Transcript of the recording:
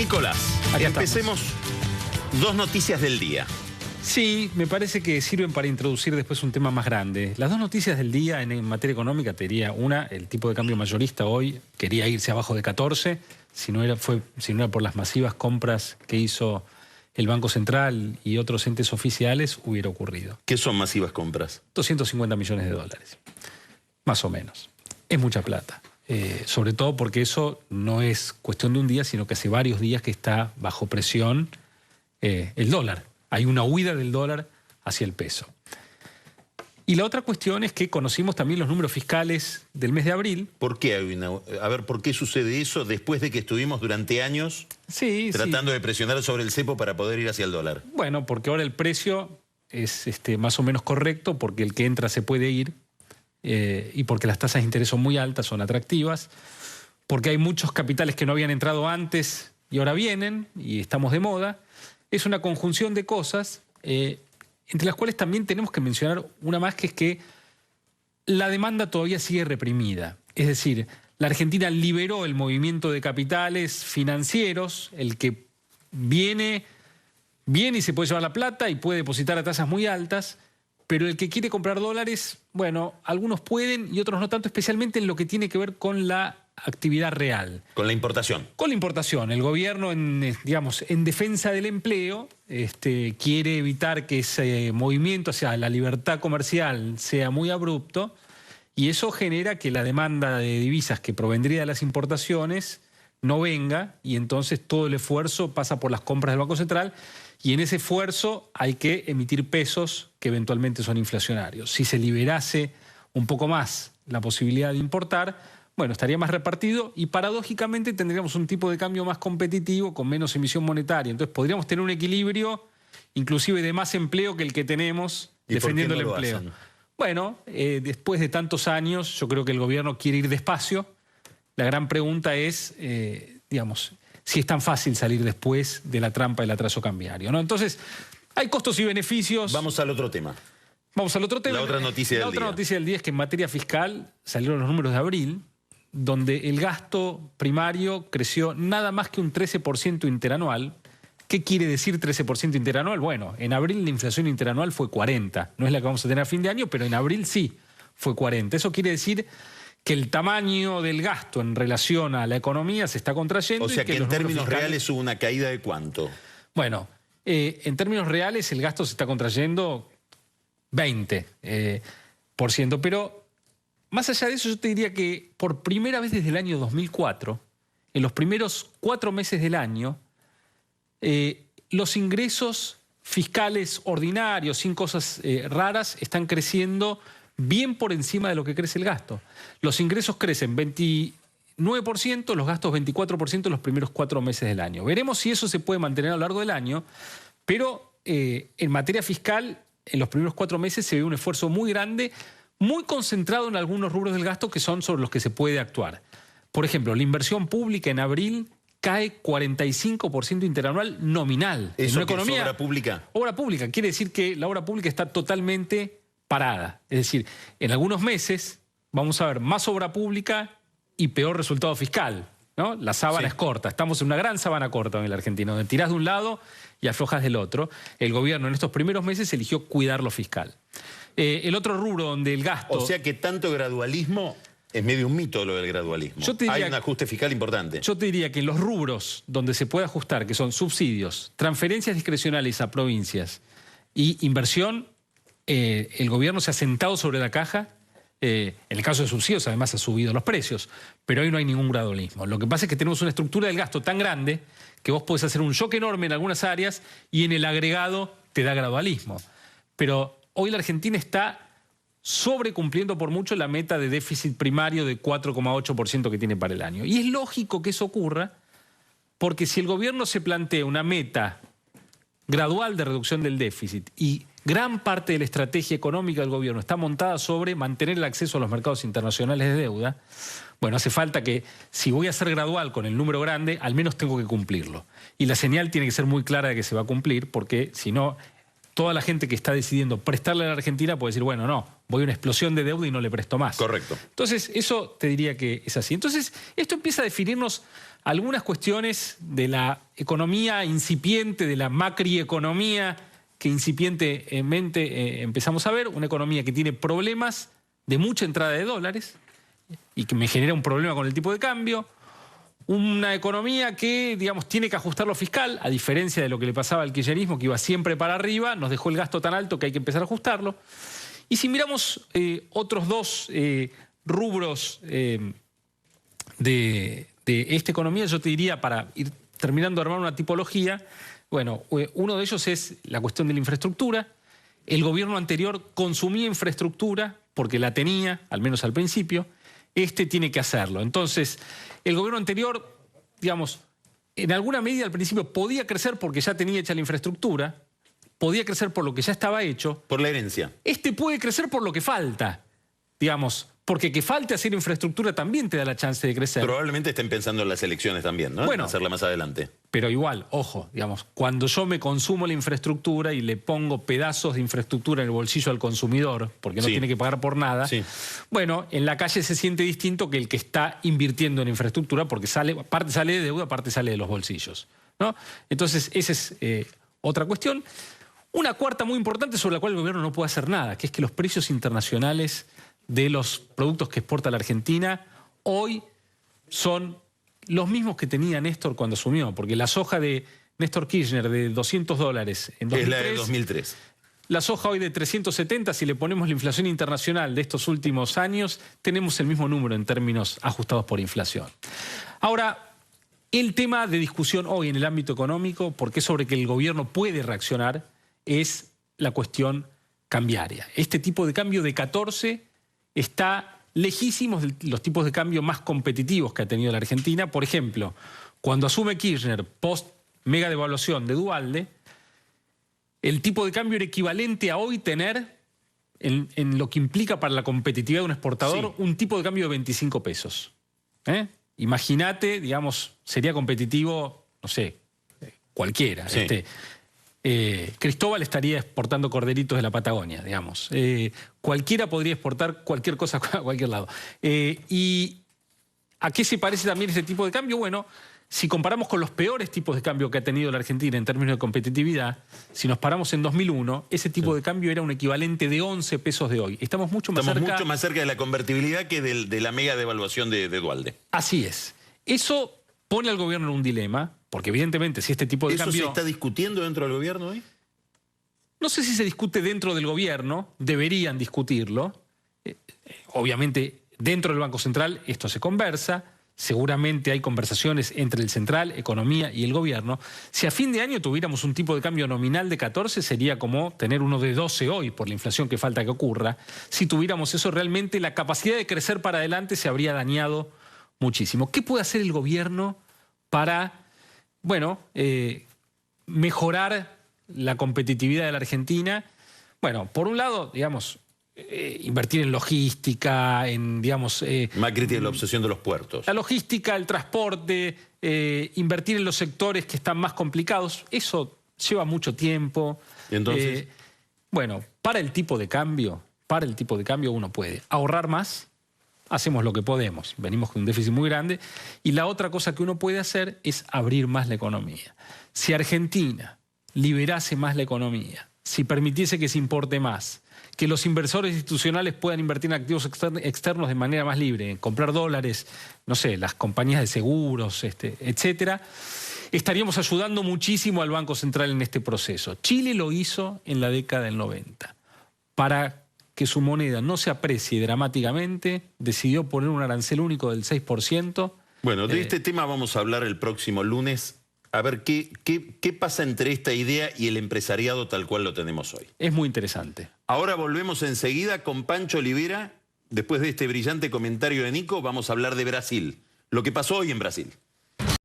Nicolás, Acá empecemos. Dos noticias del día. Sí, me parece que sirven para introducir después un tema más grande. Las dos noticias del día en materia económica, te diría una, el tipo de cambio mayorista hoy quería irse abajo de 14, si no era por las masivas compras que hizo el Banco Central y otros entes oficiales, hubiera ocurrido. ¿Qué son masivas compras? 250 millones de dólares, más o menos. Es mucha plata. Sobre todo porque eso no es cuestión de un día, sino que hace varios días que está bajo presión el dólar. Hay una huida del dólar hacia el peso. Y la otra cuestión es que conocimos también los números fiscales del mes de abril. ¿Por qué hay ¿por qué sucede eso después de que estuvimos durante años tratando de presionar sobre el cepo para poder ir hacia el dólar? Bueno, porque ahora el precio es más o menos correcto, porque el que entra se puede ir, y porque las tasas de interés son muy altas, son atractivas, porque hay muchos capitales que no habían entrado antes y ahora vienen, y estamos de moda. Es una conjunción de cosas, entre las cuales también tenemos que mencionar una más, que es que la demanda todavía sigue reprimida. Es decir, la Argentina liberó el movimiento de capitales financieros, el que viene y se puede llevar la plata y puede depositar a tasas muy altas, pero el que quiere comprar dólares, bueno, algunos pueden y otros no tanto, especialmente en lo que tiene que ver con la actividad real. Con la importación. Con la importación. El gobierno, en defensa del empleo, quiere evitar que ese movimiento hacia la libertad comercial sea muy abrupto, y eso genera que la demanda de divisas que provendría de las importaciones no venga, y entonces todo el esfuerzo pasa por las compras del Banco Central, y en ese esfuerzo hay que emitir pesos que eventualmente son inflacionarios. Si se liberase un poco más la posibilidad de importar, bueno, estaría más repartido y paradójicamente tendríamos un tipo de cambio más competitivo con menos emisión monetaria. Entonces podríamos tener un equilibrio inclusive de más empleo que el que tenemos defendiendo el empleo. Bueno, después de tantos años yo creo que el gobierno quiere ir despacio. La gran pregunta es, si es tan fácil salir después de la trampa del atraso cambiario, ¿no? Entonces, hay costos y beneficios. Vamos al otro tema. Vamos al otro tema. La otra noticia del día. La otra noticia del día es que en materia fiscal salieron los números de abril, donde el gasto primario creció nada más que un 13% interanual. ¿Qué quiere decir 13% interanual? Bueno, en abril la inflación interanual fue 40. No es la que vamos a tener a fin de año, pero en abril sí fue 40. Eso quiere decir que el tamaño del gasto en relación a la economía se está contrayendo. O sea que en términos reales hubo una caída de ¿cuánto? Bueno, en términos reales el gasto se está contrayendo 20%. Pero más allá de eso, yo te diría que por primera vez desde el año 2004, en los primeros 4 meses del año, los ingresos fiscales ordinarios, sin cosas raras, están creciendo bien por encima de lo que crece el gasto. Los ingresos crecen 29%, los gastos 24% en los primeros 4 meses del año. Veremos si eso se puede mantener a lo largo del año, pero en materia fiscal, en los primeros 4 meses se ve un esfuerzo muy grande, muy concentrado en algunos rubros del gasto que son sobre los que se puede actuar. Por ejemplo, la inversión pública en abril cae 45% interanual nominal. ¿Eso en una economía, es obra pública? Obra pública. Quiere decir que la obra pública está totalmente parada. Es decir, en algunos meses vamos a ver más obra pública y peor resultado fiscal, ¿no? La sábana es corta. Estamos en una gran sábana corta en la Argentina, donde tirás de un lado y aflojas del otro. El gobierno en estos primeros meses eligió cuidar lo fiscal. El otro rubro donde el gasto... O sea que tanto gradualismo... Es medio un mito lo del gradualismo. Hay un ajuste fiscal importante. Yo te diría que en los rubros donde se puede ajustar, que son subsidios, transferencias discrecionales a provincias y inversión, el gobierno se ha sentado sobre la caja. En el caso de subsidios, además, ha subido los precios, pero hoy no hay ningún gradualismo. Lo que pasa es que tenemos una estructura del gasto tan grande que vos podés hacer un shock enorme en algunas áreas y en el agregado te da gradualismo. Pero hoy la Argentina está sobrecumpliendo por mucho la meta de déficit primario de 4,8% que tiene para el año. Y es lógico que eso ocurra, porque si el gobierno se plantea una meta gradual de reducción del déficit y gran parte de la estrategia económica del gobierno está montada sobre mantener el acceso a los mercados internacionales de deuda, bueno, hace falta que, si voy a ser gradual con el número grande, al menos tengo que cumplirlo. Y la señal tiene que ser muy clara de que se va a cumplir, porque si no, toda la gente que está decidiendo prestarle a la Argentina puede decir, bueno, no, voy a una explosión de deuda y no le presto más. Correcto. Entonces, eso te diría que es así. Entonces, esto empieza a definirnos algunas cuestiones de la economía incipiente, de la macrieconomía que incipientemente empezamos a ver, una economía que tiene problemas de mucha entrada de dólares y que me genera un problema con el tipo de cambio, una economía que, digamos, tiene que ajustar lo fiscal, a diferencia de lo que le pasaba al kirchnerismo, que iba siempre para arriba, nos dejó el gasto tan alto que hay que empezar a ajustarlo. Y si miramos otros dos rubros de esta economía, yo te diría, para ir terminando de armar una tipología, bueno, uno de ellos es la cuestión de la infraestructura. El gobierno anterior consumía infraestructura porque la tenía, al menos al principio. Este tiene que hacerlo. Entonces, el gobierno anterior, digamos, en alguna medida al principio podía crecer porque ya tenía hecha la infraestructura, podía crecer por lo que ya estaba hecho. Por la herencia. Este puede crecer por lo que falta, digamos, porque que falte hacer infraestructura también te da la chance de crecer. Probablemente estén pensando en las elecciones también, ¿no? Bueno, hacerla más adelante. Pero igual, ojo, digamos, cuando yo me consumo la infraestructura y le pongo pedazos de infraestructura en el bolsillo al consumidor, porque no tiene que pagar por nada, bueno, en la calle se siente distinto que el que está invirtiendo en infraestructura, porque parte sale de deuda, parte sale de los bolsillos, ¿no? Entonces, esa es otra cuestión. Una cuarta muy importante sobre la cual el gobierno no puede hacer nada, que es que los precios internacionales de los productos que exporta la Argentina hoy son los mismos que tenía Néstor cuando asumió, porque la soja de Néstor Kirchner de $200 en 2003... Es la de 2003. La soja hoy de 370, si le ponemos la inflación internacional de estos últimos años, tenemos el mismo número en términos ajustados por inflación. Ahora, el tema de discusión hoy en el ámbito económico, porque es sobre que el gobierno puede reaccionar, es la cuestión cambiaria. Este tipo de cambio de 14 está lejísimos de los tipos de cambio más competitivos que ha tenido la Argentina. Por ejemplo, cuando asume Kirchner, post mega devaluación de Duhalde, el tipo de cambio era equivalente a hoy tener, en lo que implica para la competitividad de un exportador, un tipo de cambio de 25 pesos. Imagínate, digamos, sería competitivo, no sé, cualquiera. Cristóbal estaría exportando corderitos de la Patagonia, digamos. Cualquiera podría exportar cualquier cosa a cualquier lado. ¿Y a qué se parece también este tipo de cambio? Bueno, si comparamos con los peores tipos de cambio que ha tenido la Argentina en términos de competitividad, si nos paramos en 2001, ese tipo de cambio era un equivalente de 11 pesos de hoy. Estamos mucho más cerca de la convertibilidad que de la mega devaluación de Duhalde. Así es. Eso pone al gobierno en un dilema, porque evidentemente si este tipo de cambio... ¿Eso se está discutiendo dentro del gobierno hoy? No sé si se discute dentro del gobierno, deberían discutirlo. Obviamente dentro del Banco Central esto se conversa, seguramente hay conversaciones entre el Central, Economía y el gobierno. Si a fin de año tuviéramos un tipo de cambio nominal de 14, sería como tener uno de 12 hoy por la inflación que falta que ocurra. Si tuviéramos eso, realmente la capacidad de crecer para adelante se habría dañado muchísimo. ¿Qué puede hacer el gobierno para, bueno, mejorar la competitividad de la Argentina? Bueno, por un lado, digamos, invertir en logística, en, digamos... Macri tiene la obsesión de los puertos. La logística, el transporte, invertir en los sectores que están más complicados, eso lleva mucho tiempo. ¿Y entonces? Bueno, para el tipo de cambio uno puede ahorrar más, hacemos lo que podemos, venimos con un déficit muy grande, y la otra cosa que uno puede hacer es abrir más la economía. Si Argentina liberase más la economía, si permitiese que se importe más, que los inversores institucionales puedan invertir en activos externos de manera más libre, comprar dólares, no sé, las compañías de seguros, etcétera, estaríamos ayudando muchísimo al Banco Central en este proceso. Chile lo hizo en la década del 90. Para que su moneda no se aprecie dramáticamente, decidió poner un arancel único del 6%. Bueno, de este tema vamos a hablar el próximo lunes. A ver, ¿qué pasa entre esta idea y el empresariado tal cual lo tenemos hoy? Es muy interesante. Ahora volvemos enseguida con Pancho Olivera. Después de este brillante comentario de Nico, vamos a hablar de Brasil. Lo que pasó hoy en Brasil.